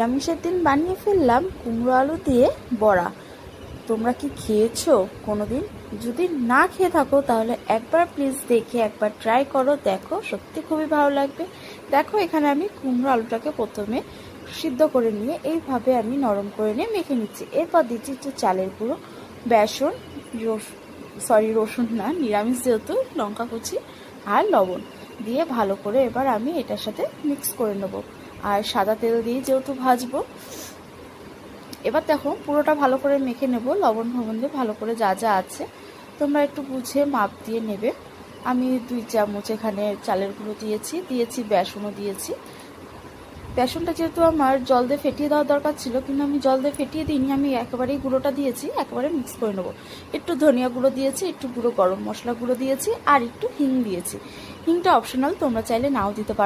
নিরামিষের দিন বানিয়ে ফেললাম কুমড়ো আলু দিয়ে বড়া। তোমরা কি খেয়েছো কোনোদিন? যদি না খেয়ে থাকো তাহলে একবার প্লিজ দেখে একবার ট্রাই করো, দেখো সত্যি খুবই ভালো লাগবে। দেখো এখানে আমি কুমড়ো আলুটাকে প্রথমে সিদ্ধ করে নিয়ে এইভাবে আমি নরম করে নিয়ে মেখে নিচ্ছি। এরপর দিচ্ছি একটু চালের গুঁড়ো, বেসন, রসুন না, নিরামিষ যেহেতু, লঙ্কা কুচি আর লবণ দিয়ে ভালো করে এবার আমি এটার সাথে মিক্স করে নেব। আর সাদা তেল দিয়ে যেহেতু ভাজবো, এবার দেখো পুরোটা ভালো করে মেখে নেব। লবণ ফবণ দিয়ে ভালো করে যা যা আছে তোমরা একটু বুঝে মাপ দিয়ে নেবে। আমি 2 চামচ এখানে চালের গুঁড়ো দিয়েছি বেসনও দিয়েছি। বেসনটা যেহেতু আমার জল দিয়ে ফেটিয়ে দেওয়ার দরকার ছিল, কিন্তু আমি জল দিয়ে ফেটিয়ে দিইনি, আমি একেবারেই গুঁড়োটা দিয়েছি, একেবারে মিক্স করে নেবো। একটু ধনিয়া গুঁড়ো দিয়েছি, একটু গুঁড়ো গরম মশলা গুঁড়ো দিয়েছি আর একটু হিং দিয়েছি। হিংটা অপশনাল, তোমরা চাইলে নাও দিতে পারো।